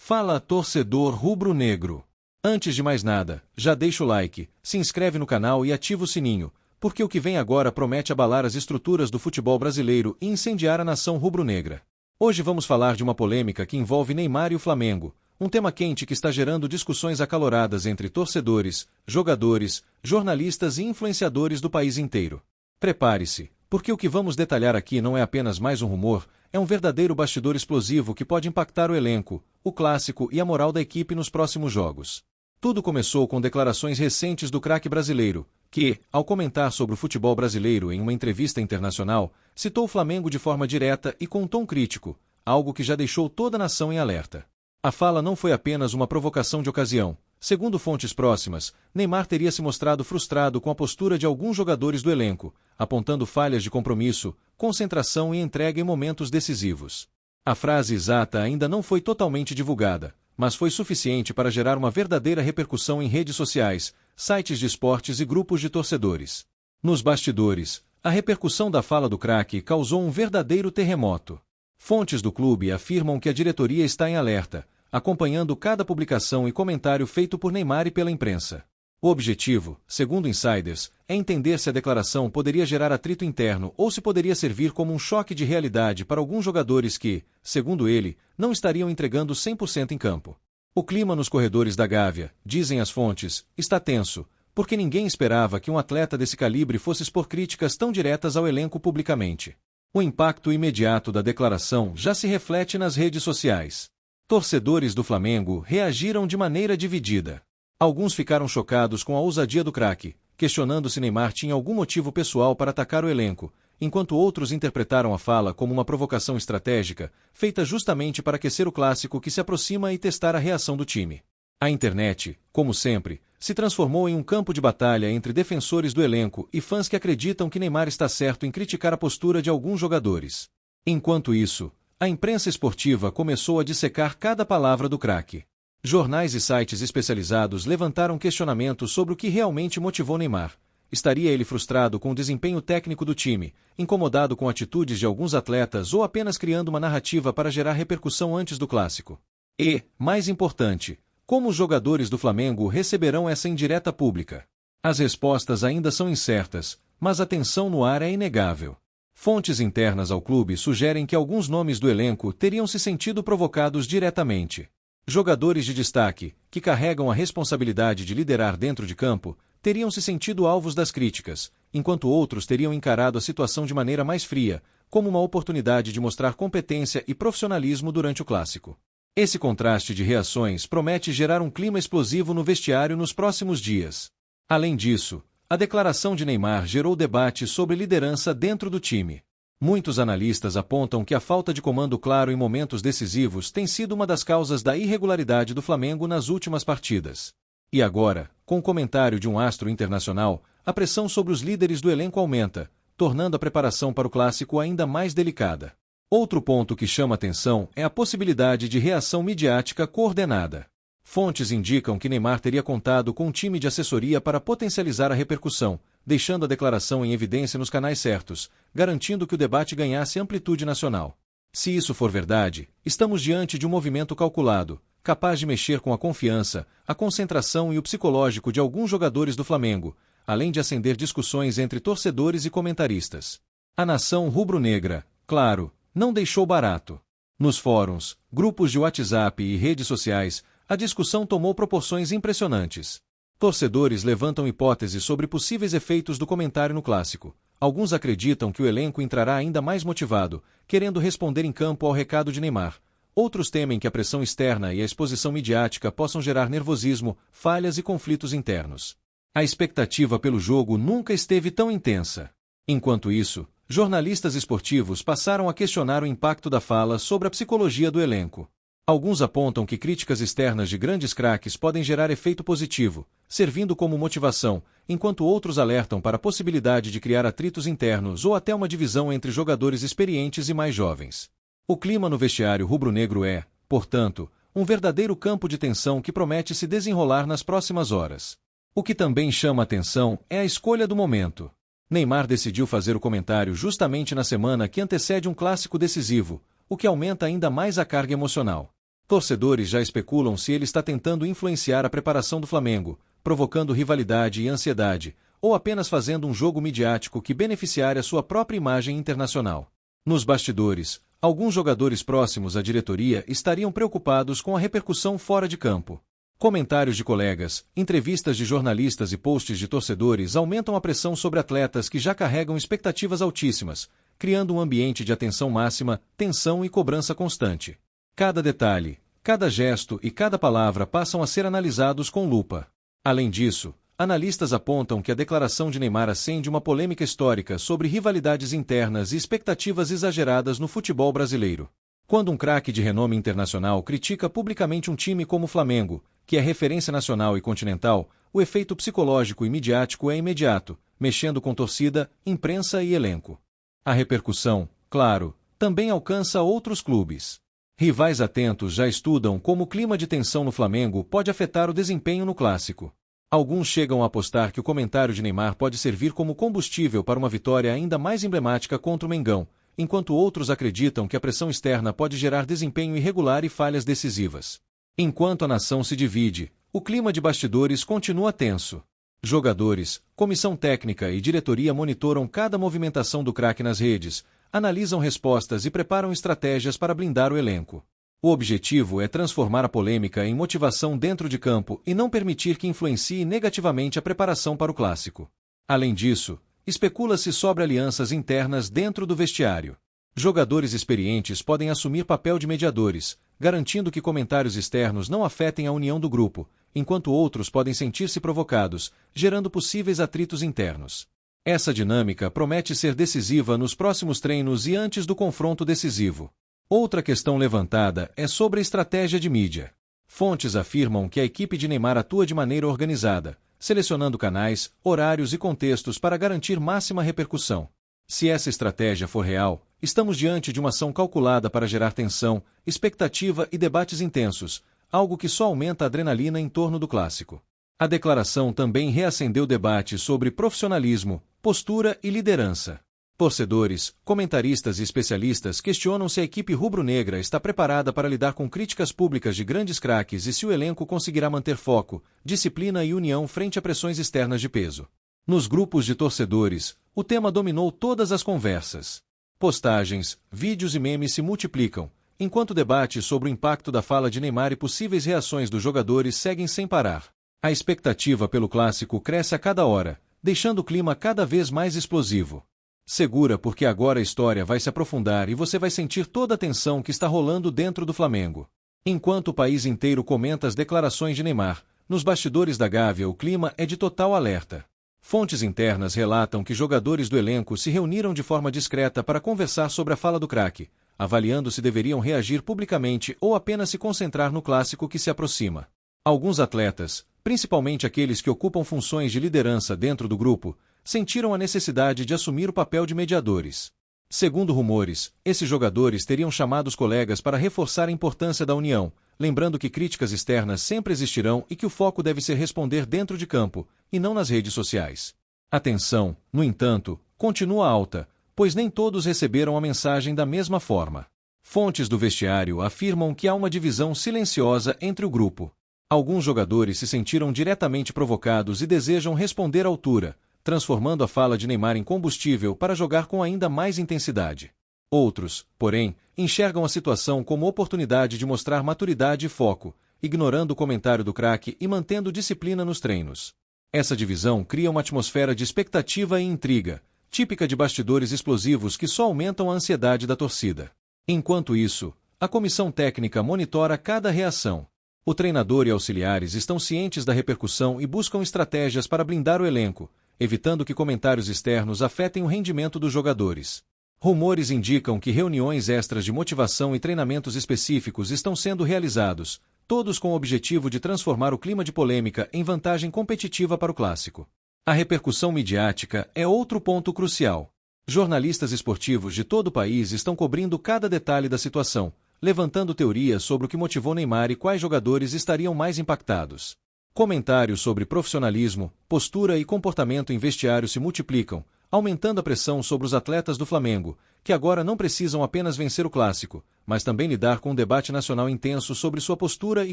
Fala, torcedor rubro-negro! Antes de mais nada, já deixa o like, se inscreve no canal e ativa o sininho, porque o que vem agora promete abalar as estruturas do futebol brasileiro e incendiar a nação rubro-negra. Hoje vamos falar de uma polêmica que envolve Neymar e o Flamengo, um tema quente que está gerando discussões acaloradas entre torcedores, jogadores, jornalistas e influenciadores do país inteiro. Prepare-se, porque o que vamos detalhar aqui não é apenas mais um rumor, é um verdadeiro bastidor explosivo que pode impactar o elenco, o clássico e a moral da equipe nos próximos jogos. Tudo começou com declarações recentes do craque brasileiro, que, ao comentar sobre o futebol brasileiro em uma entrevista internacional, citou o Flamengo de forma direta e com um tom crítico, algo que já deixou toda a nação em alerta. A fala não foi apenas uma provocação de ocasião. Segundo fontes próximas, Neymar teria se mostrado frustrado com a postura de alguns jogadores do elenco, apontando falhas de compromisso, concentração e entrega em momentos decisivos. A frase exata ainda não foi totalmente divulgada, mas foi suficiente para gerar uma verdadeira repercussão em redes sociais, sites de esportes e grupos de torcedores. Nos bastidores, a repercussão da fala do craque causou um verdadeiro terremoto. Fontes do clube afirmam que a diretoria está em alerta, acompanhando cada publicação e comentário feito por Neymar e pela imprensa. O objetivo, segundo insiders, é entender se a declaração poderia gerar atrito interno ou se poderia servir como um choque de realidade para alguns jogadores que, segundo ele, não estariam entregando 100% em campo. O clima nos corredores da Gávea, dizem as fontes, está tenso, porque ninguém esperava que um atleta desse calibre fosse expor críticas tão diretas ao elenco publicamente. O impacto imediato da declaração já se reflete nas redes sociais. Torcedores do Flamengo reagiram de maneira dividida. Alguns ficaram chocados com a ousadia do craque, questionando se Neymar tinha algum motivo pessoal para atacar o elenco, enquanto outros interpretaram a fala como uma provocação estratégica, feita justamente para aquecer o clássico que se aproxima e testar a reação do time. A internet, como sempre, se transformou em um campo de batalha entre defensores do elenco e fãs que acreditam que Neymar está certo em criticar a postura de alguns jogadores. Enquanto isso, a imprensa esportiva começou a dissecar cada palavra do craque. Jornais e sites especializados levantaram questionamentos sobre o que realmente motivou Neymar. Estaria ele frustrado com o desempenho técnico do time, incomodado com atitudes de alguns atletas ou apenas criando uma narrativa para gerar repercussão antes do clássico? E, mais importante, como os jogadores do Flamengo receberão essa indireta pública? As respostas ainda são incertas, mas a tensão no ar é inegável. Fontes internas ao clube sugerem que alguns nomes do elenco teriam se sentido provocados diretamente. Jogadores de destaque, que carregam a responsabilidade de liderar dentro de campo, teriam se sentido alvos das críticas, enquanto outros teriam encarado a situação de maneira mais fria, como uma oportunidade de mostrar competência e profissionalismo durante o clássico. Esse contraste de reações promete gerar um clima explosivo no vestiário nos próximos dias. Além disso, a declaração de Neymar gerou debate sobre liderança dentro do time. Muitos analistas apontam que a falta de comando claro em momentos decisivos tem sido uma das causas da irregularidade do Flamengo nas últimas partidas. E agora, com o comentário de um astro internacional, a pressão sobre os líderes do elenco aumenta, tornando a preparação para o clássico ainda mais delicada. Outro ponto que chama atenção é a possibilidade de reação midiática coordenada. Fontes indicam que Neymar teria contado com um time de assessoria para potencializar a repercussão, deixando a declaração em evidência nos canais certos, garantindo que o debate ganhasse amplitude nacional. Se isso for verdade, estamos diante de um movimento calculado, capaz de mexer com a confiança, a concentração e o psicológico de alguns jogadores do Flamengo, além de acender discussões entre torcedores e comentaristas. A nação rubro-negra, claro, não deixou barato. Nos fóruns, grupos de WhatsApp e redes sociais, a discussão tomou proporções impressionantes. Torcedores levantam hipóteses sobre possíveis efeitos do comentário no clássico. Alguns acreditam que o elenco entrará ainda mais motivado, querendo responder em campo ao recado de Neymar. Outros temem que a pressão externa e a exposição midiática possam gerar nervosismo, falhas e conflitos internos. A expectativa pelo jogo nunca esteve tão intensa. Enquanto isso, jornalistas esportivos passaram a questionar o impacto da fala sobre a psicologia do elenco. Alguns apontam que críticas externas de grandes craques podem gerar efeito positivo, servindo como motivação, enquanto outros alertam para a possibilidade de criar atritos internos ou até uma divisão entre jogadores experientes e mais jovens. O clima no vestiário rubro-negro é, portanto, um verdadeiro campo de tensão que promete se desenrolar nas próximas horas. O que também chama atenção é a escolha do momento. Neymar decidiu fazer o comentário justamente na semana que antecede um clássico decisivo, o que aumenta ainda mais a carga emocional. Torcedores já especulam se ele está tentando influenciar a preparação do Flamengo, provocando rivalidade e ansiedade, ou apenas fazendo um jogo midiático que beneficiaria sua própria imagem internacional. Nos bastidores, alguns jogadores próximos à diretoria estariam preocupados com a repercussão fora de campo. Comentários de colegas, entrevistas de jornalistas e posts de torcedores aumentam a pressão sobre atletas que já carregam expectativas altíssimas, criando um ambiente de atenção máxima, tensão e cobrança constante. Cada detalhe, cada gesto e cada palavra passam a ser analisados com lupa. Além disso, analistas apontam que a declaração de Neymar acende uma polêmica histórica sobre rivalidades internas e expectativas exageradas no futebol brasileiro. Quando um craque de renome internacional critica publicamente um time como o Flamengo, que é referência nacional e continental, o efeito psicológico e midiático é imediato, mexendo com torcida, imprensa e elenco. A repercussão, claro, também alcança outros clubes. Rivais atentos já estudam como o clima de tensão no Flamengo pode afetar o desempenho no clássico. Alguns chegam a apostar que o comentário de Neymar pode servir como combustível para uma vitória ainda mais emblemática contra o Mengão, enquanto outros acreditam que a pressão externa pode gerar desempenho irregular e falhas decisivas. Enquanto a nação se divide, o clima de bastidores continua tenso. Jogadores, comissão técnica e diretoria monitoram cada movimentação do craque nas redes, analisam respostas e preparam estratégias para blindar o elenco. O objetivo é transformar a polêmica em motivação dentro de campo e não permitir que influencie negativamente a preparação para o clássico. Além disso, especula-se sobre alianças internas dentro do vestiário. Jogadores experientes podem assumir papel de mediadores, garantindo que comentários externos não afetem a união do grupo, enquanto outros podem sentir-se provocados, gerando possíveis atritos internos. Essa dinâmica promete ser decisiva nos próximos treinos e antes do confronto decisivo. Outra questão levantada é sobre a estratégia de mídia. Fontes afirmam que a equipe de Neymar atua de maneira organizada, selecionando canais, horários e contextos para garantir máxima repercussão. Se essa estratégia for real, estamos diante de uma ação calculada para gerar tensão, expectativa e debates intensos, algo que só aumenta a adrenalina em torno do clássico. A declaração também reacendeu debate sobre profissionalismo, postura e liderança. Torcedores, comentaristas e especialistas questionam se a equipe rubro-negra está preparada para lidar com críticas públicas de grandes craques e se o elenco conseguirá manter foco, disciplina e união frente a pressões externas de peso. Nos grupos de torcedores, o tema dominou todas as conversas. Postagens, vídeos e memes se multiplicam, enquanto debates sobre o impacto da fala de Neymar e possíveis reações dos jogadores seguem sem parar. A expectativa pelo clássico cresce a cada hora, deixando o clima cada vez mais explosivo. Segura porque agora a história vai se aprofundar e você vai sentir toda a tensão que está rolando dentro do Flamengo. Enquanto o país inteiro comenta as declarações de Neymar, nos bastidores da Gávea o clima é de total alerta. Fontes internas relatam que jogadores do elenco se reuniram de forma discreta para conversar sobre a fala do craque, avaliando se deveriam reagir publicamente ou apenas se concentrar no clássico que se aproxima. Alguns atletas, principalmente aqueles que ocupam funções de liderança dentro do grupo, sentiram a necessidade de assumir o papel de mediadores. Segundo rumores, esses jogadores teriam chamado os colegas para reforçar a importância da união, lembrando que críticas externas sempre existirão e que o foco deve ser responder dentro de campo, e não nas redes sociais. A tensão, no entanto, continua alta, pois nem todos receberam a mensagem da mesma forma. Fontes do vestiário afirmam que há uma divisão silenciosa entre o grupo. Alguns jogadores se sentiram diretamente provocados e desejam responder à altura, transformando a fala de Neymar em combustível para jogar com ainda mais intensidade. Outros, porém, enxergam a situação como oportunidade de mostrar maturidade e foco, ignorando o comentário do craque e mantendo disciplina nos treinos. Essa divisão cria uma atmosfera de expectativa e intriga, típica de bastidores explosivos que só aumentam a ansiedade da torcida. Enquanto isso, a comissão técnica monitora cada reação. O treinador e auxiliares estão cientes da repercussão e buscam estratégias para blindar o elenco, evitando que comentários externos afetem o rendimento dos jogadores. Rumores indicam que reuniões extras de motivação e treinamentos específicos estão sendo realizados, todos com o objetivo de transformar o clima de polêmica em vantagem competitiva para o clássico. A repercussão midiática é outro ponto crucial. Jornalistas esportivos de todo o país estão cobrindo cada detalhe da situação, levantando teorias sobre o que motivou Neymar e quais jogadores estariam mais impactados. Comentários sobre profissionalismo, postura e comportamento em vestiário se multiplicam, aumentando a pressão sobre os atletas do Flamengo, que agora não precisam apenas vencer o clássico, mas também lidar com um debate nacional intenso sobre sua postura e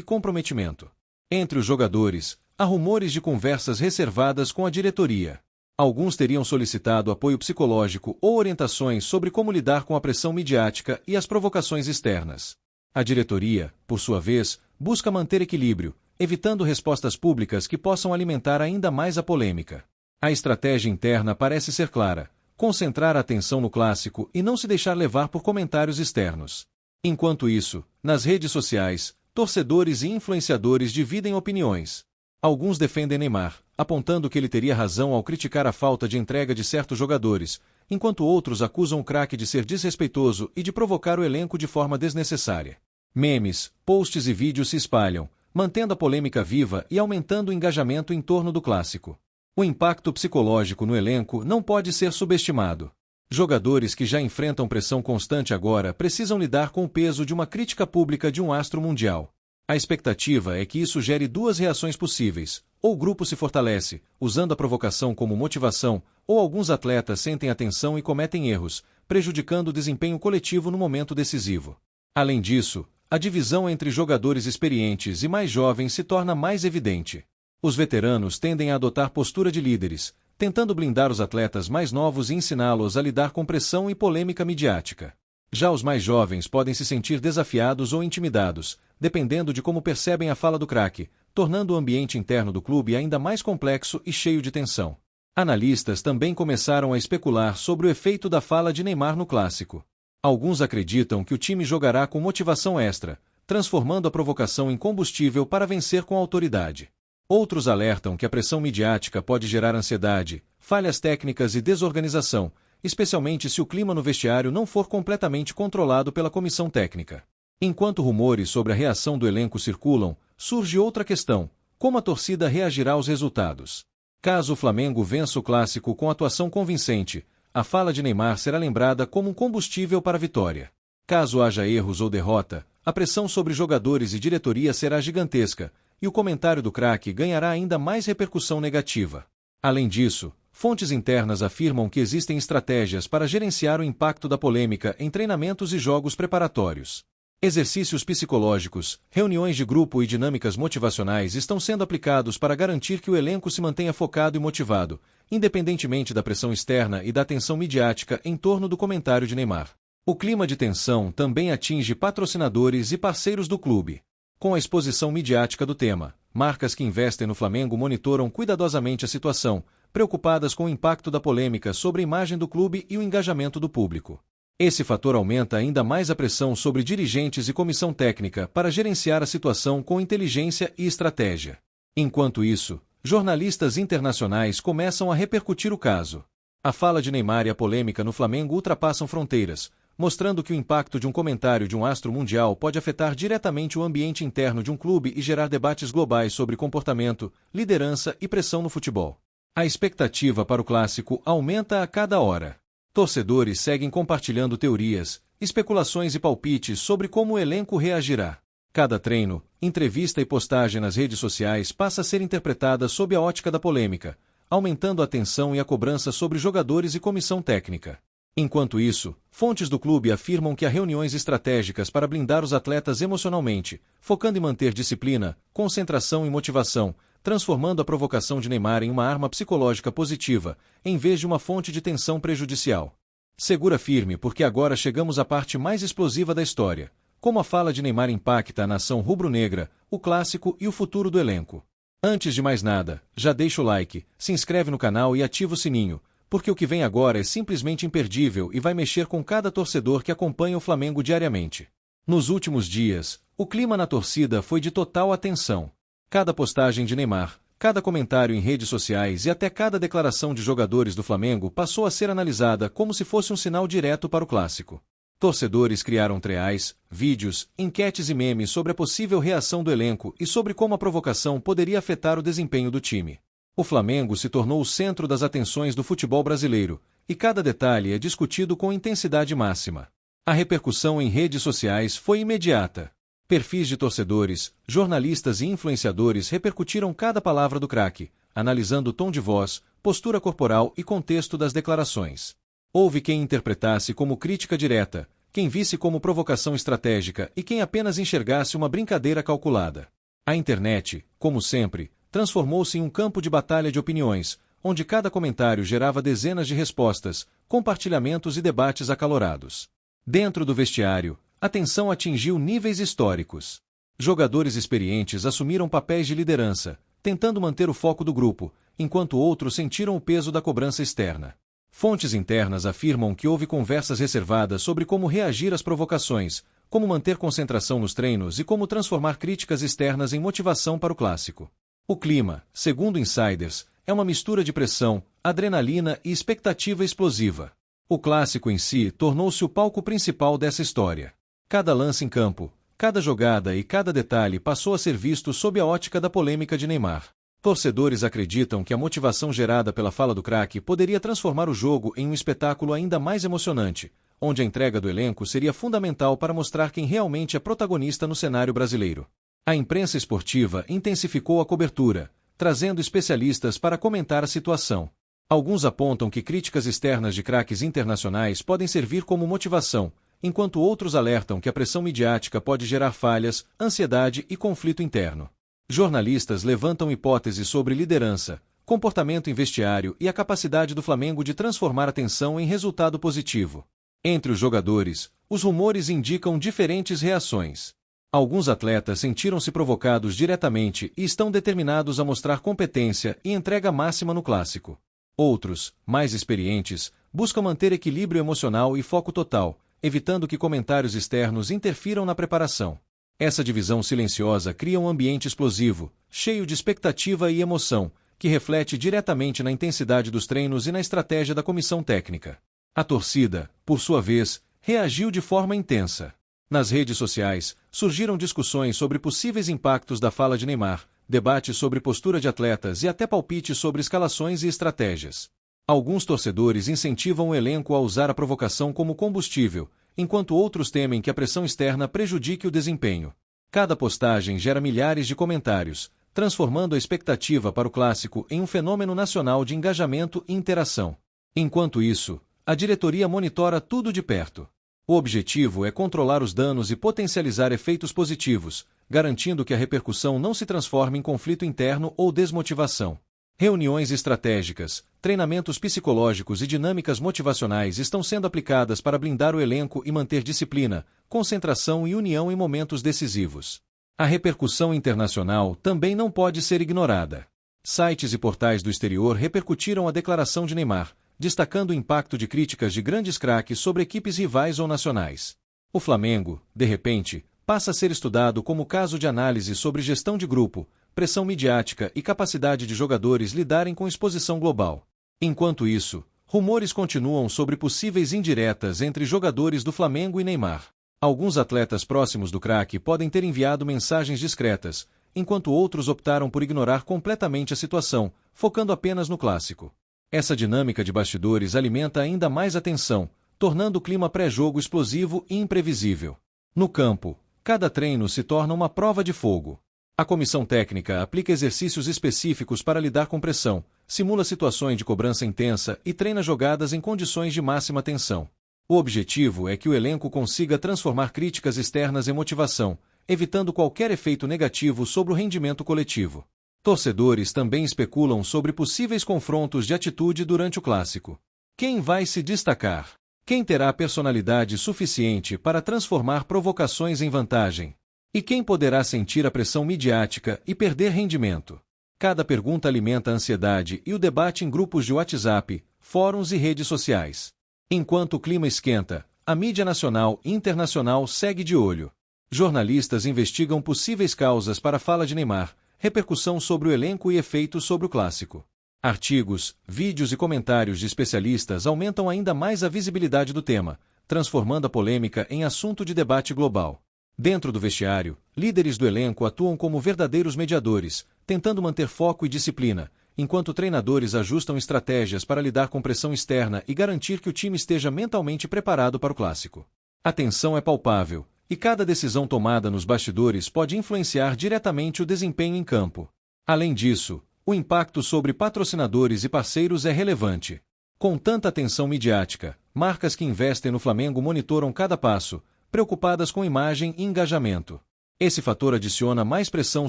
comprometimento. Entre os jogadores, há rumores de conversas reservadas com a diretoria. Alguns teriam solicitado apoio psicológico ou orientações sobre como lidar com a pressão midiática e as provocações externas. A diretoria, por sua vez, busca manter equilíbrio, evitando respostas públicas que possam alimentar ainda mais a polêmica. A estratégia interna parece ser clara: concentrar a atenção no clássico e não se deixar levar por comentários externos. Enquanto isso, nas redes sociais, torcedores e influenciadores dividem opiniões. Alguns defendem Neymar, apontando que ele teria razão ao criticar a falta de entrega de certos jogadores, enquanto outros acusam o craque de ser desrespeitoso e de provocar o elenco de forma desnecessária. Memes, posts e vídeos se espalham, mantendo a polêmica viva e aumentando o engajamento em torno do clássico. O impacto psicológico no elenco não pode ser subestimado. Jogadores que já enfrentam pressão constante agora precisam lidar com o peso de uma crítica pública de um astro mundial. A expectativa é que isso gere duas reações possíveis: ou o grupo se fortalece, usando a provocação como motivação, ou alguns atletas sentem a tensão e cometem erros, prejudicando o desempenho coletivo no momento decisivo. Além disso, a divisão entre jogadores experientes e mais jovens se torna mais evidente. Os veteranos tendem a adotar postura de líderes, tentando blindar os atletas mais novos e ensiná-los a lidar com pressão e polêmica midiática. Já os mais jovens podem se sentir desafiados ou intimidados, dependendo de como percebem a fala do craque, tornando o ambiente interno do clube ainda mais complexo e cheio de tensão. Analistas também começaram a especular sobre o efeito da fala de Neymar no clássico. Alguns acreditam que o time jogará com motivação extra, transformando a provocação em combustível para vencer com autoridade. Outros alertam que a pressão midiática pode gerar ansiedade, falhas técnicas e desorganização, especialmente se o clima no vestiário não for completamente controlado pela comissão técnica. Enquanto rumores sobre a reação do elenco circulam, surge outra questão: como a torcida reagirá aos resultados? Caso o Flamengo vença o clássico com atuação convincente, a fala de Neymar será lembrada como um combustível para a vitória. Caso haja erros ou derrota, a pressão sobre jogadores e diretoria será gigantesca, e o comentário do craque ganhará ainda mais repercussão negativa. Além disso, fontes internas afirmam que existem estratégias para gerenciar o impacto da polêmica em treinamentos e jogos preparatórios. Exercícios psicológicos, reuniões de grupo e dinâmicas motivacionais estão sendo aplicados para garantir que o elenco se mantenha focado e motivado, independentemente da pressão externa e da atenção midiática em torno do comentário de Neymar. O clima de tensão também atinge patrocinadores e parceiros do clube. Com a exposição midiática do tema, marcas que investem no Flamengo monitoram cuidadosamente a situação, preocupadas com o impacto da polêmica sobre a imagem do clube e o engajamento do público. Esse fator aumenta ainda mais a pressão sobre dirigentes e comissão técnica para gerenciar a situação com inteligência e estratégia. Enquanto isso, jornalistas internacionais começam a repercutir o caso. A fala de Neymar e a polêmica no Flamengo ultrapassam fronteiras, mostrando que o impacto de um comentário de um astro mundial pode afetar diretamente o ambiente interno de um clube e gerar debates globais sobre comportamento, liderança e pressão no futebol. A expectativa para o clássico aumenta a cada hora. Torcedores seguem compartilhando teorias, especulações e palpites sobre como o elenco reagirá. Cada treino, entrevista e postagem nas redes sociais passa a ser interpretada sob a ótica da polêmica, aumentando a tensão e a cobrança sobre jogadores e comissão técnica. Enquanto isso, fontes do clube afirmam que há reuniões estratégicas para blindar os atletas emocionalmente, focando em manter disciplina, concentração e motivação, transformando a provocação de Neymar em uma arma psicológica positiva, em vez de uma fonte de tensão prejudicial. Segura firme porque agora chegamos à parte mais explosiva da história: como a fala de Neymar impacta a nação rubro-negra, o clássico e o futuro do elenco. Antes de mais nada, já deixa o like, se inscreve no canal e ativa o sininho, porque o que vem agora é simplesmente imperdível e vai mexer com cada torcedor que acompanha o Flamengo diariamente. Nos últimos dias, o clima na torcida foi de total atenção. Cada postagem de Neymar, cada comentário em redes sociais e até cada declaração de jogadores do Flamengo passou a ser analisada como se fosse um sinal direto para o clássico. Torcedores criaram threads, vídeos, enquetes e memes sobre a possível reação do elenco e sobre como a provocação poderia afetar o desempenho do time. O Flamengo se tornou o centro das atenções do futebol brasileiro, e cada detalhe é discutido com intensidade máxima. A repercussão em redes sociais foi imediata. Perfis de torcedores, jornalistas e influenciadores repercutiram cada palavra do craque, analisando o tom de voz, postura corporal e contexto das declarações. Houve quem interpretasse como crítica direta, quem visse como provocação estratégica e quem apenas enxergasse uma brincadeira calculada. A internet, como sempre, transformou-se em um campo de batalha de opiniões, onde cada comentário gerava dezenas de respostas, compartilhamentos e debates acalorados. Dentro do vestiário, a tensão atingiu níveis históricos. Jogadores experientes assumiram papéis de liderança, tentando manter o foco do grupo, enquanto outros sentiram o peso da cobrança externa. Fontes internas afirmam que houve conversas reservadas sobre como reagir às provocações, como manter concentração nos treinos e como transformar críticas externas em motivação para o clássico. O clima, segundo insiders, é uma mistura de pressão, adrenalina e expectativa explosiva. O clássico em si tornou-se o palco principal dessa história. Cada lance em campo, cada jogada e cada detalhe passou a ser visto sob a ótica da polêmica de Neymar. Torcedores acreditam que a motivação gerada pela fala do craque poderia transformar o jogo em um espetáculo ainda mais emocionante, onde a entrega do elenco seria fundamental para mostrar quem realmente é protagonista no cenário brasileiro. A imprensa esportiva intensificou a cobertura, trazendo especialistas para comentar a situação. Alguns apontam que críticas externas de craques internacionais podem servir como motivação, enquanto outros alertam que a pressão midiática pode gerar falhas, ansiedade e conflito interno. Jornalistas levantam hipóteses sobre liderança, comportamento em vestiário e a capacidade do Flamengo de transformar a tensão em resultado positivo. Entre os jogadores, os rumores indicam diferentes reações. Alguns atletas sentiram-se provocados diretamente e estão determinados a mostrar competência e entrega máxima no clássico. Outros, mais experientes, buscam manter equilíbrio emocional e foco total, evitando que comentários externos interfiram na preparação. Essa divisão silenciosa cria um ambiente explosivo, cheio de expectativa e emoção, que reflete diretamente na intensidade dos treinos e na estratégia da comissão técnica. A torcida, por sua vez, reagiu de forma intensa. Nas redes sociais, surgiram discussões sobre possíveis impactos da fala de Neymar, debates sobre postura de atletas e até palpites sobre escalações e estratégias. Alguns torcedores incentivam o elenco a usar a provocação como combustível, enquanto outros temem que a pressão externa prejudique o desempenho. Cada postagem gera milhares de comentários, transformando a expectativa para o clássico em um fenômeno nacional de engajamento e interação. Enquanto isso, a diretoria monitora tudo de perto. O objetivo é controlar os danos e potencializar efeitos positivos, garantindo que a repercussão não se transforme em conflito interno ou desmotivação. Reuniões estratégicas, treinamentos psicológicos e dinâmicas motivacionais estão sendo aplicadas para blindar o elenco e manter disciplina, concentração e união em momentos decisivos. A repercussão internacional também não pode ser ignorada. Sites e portais do exterior repercutiram a declaração de Neymar, destacando o impacto de críticas de grandes craques sobre equipes rivais ou nacionais. O Flamengo, de repente, passa a ser estudado como caso de análise sobre gestão de grupo, pressão midiática e capacidade de jogadores lidarem com exposição global. Enquanto isso, rumores continuam sobre possíveis indiretas entre jogadores do Flamengo e Neymar. Alguns atletas próximos do craque podem ter enviado mensagens discretas, enquanto outros optaram por ignorar completamente a situação, focando apenas no clássico. Essa dinâmica de bastidores alimenta ainda mais a tensão, tornando o clima pré-jogo explosivo e imprevisível. No campo, cada treino se torna uma prova de fogo. A comissão técnica aplica exercícios específicos para lidar com pressão, simula situações de cobrança intensa e treina jogadas em condições de máxima tensão. O objetivo é que o elenco consiga transformar críticas externas em motivação, evitando qualquer efeito negativo sobre o rendimento coletivo. Torcedores também especulam sobre possíveis confrontos de atitude durante o clássico. Quem vai se destacar? Quem terá personalidade suficiente para transformar provocações em vantagem? E quem poderá sentir a pressão midiática e perder rendimento? Cada pergunta alimenta a ansiedade e o debate em grupos de WhatsApp, fóruns e redes sociais. Enquanto o clima esquenta, a mídia nacional e internacional segue de olho. Jornalistas investigam possíveis causas para a fala de Neymar, repercussão sobre o elenco e efeitos sobre o clássico. Artigos, vídeos e comentários de especialistas aumentam ainda mais a visibilidade do tema, transformando a polêmica em assunto de debate global. Dentro do vestiário, líderes do elenco atuam como verdadeiros mediadores, tentando manter foco e disciplina, enquanto treinadores ajustam estratégias para lidar com pressão externa e garantir que o time esteja mentalmente preparado para o clássico. A tensão é palpável, e cada decisão tomada nos bastidores pode influenciar diretamente o desempenho em campo. Além disso, o impacto sobre patrocinadores e parceiros é relevante. Com tanta atenção midiática, Marcas que investem no Flamengo monitoram cada passo, preocupadas com imagem e engajamento. Esse fator adiciona mais pressão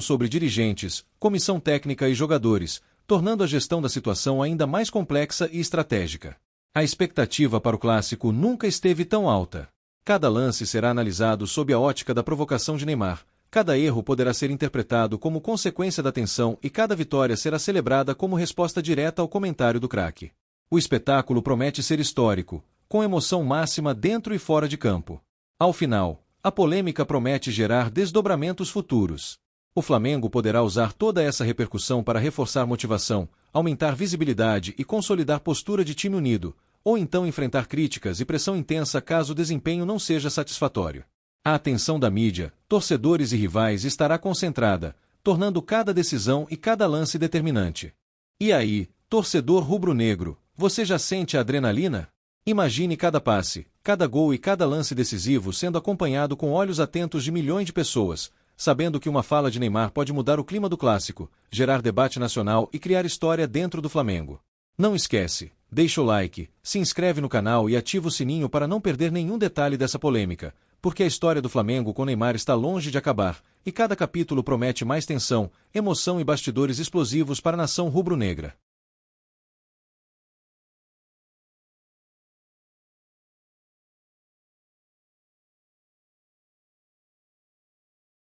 sobre dirigentes, comissão técnica e jogadores, tornando a gestão da situação ainda mais complexa e estratégica. A expectativa para o clássico nunca esteve tão alta. Cada lance será analisado sob a ótica da provocação de Neymar, cada erro poderá ser interpretado como consequência da tensão e cada vitória será celebrada como resposta direta ao comentário do craque. O espetáculo promete ser histórico, com emoção máxima dentro e fora de campo. Ao final, a polêmica promete gerar desdobramentos futuros. O Flamengo poderá usar toda essa repercussão para reforçar motivação, aumentar visibilidade e consolidar postura de time unido, ou então enfrentar críticas e pressão intensa caso o desempenho não seja satisfatório. A atenção da mídia, torcedores e rivais estará concentrada, tornando cada decisão e cada lance determinante. E aí, torcedor rubro-negro, você já sente a adrenalina? Imagine cada passe, cada gol e cada lance decisivo sendo acompanhado com olhos atentos de milhões de pessoas, sabendo que uma fala de Neymar pode mudar o clima do clássico, gerar debate nacional e criar história dentro do Flamengo. Não esquece, deixa o like, se inscreve no canal e ativa o sininho para não perder nenhum detalhe dessa polêmica, porque a história do Flamengo com Neymar está longe de acabar, e cada capítulo promete mais tensão, emoção e bastidores explosivos para a nação rubro-negra.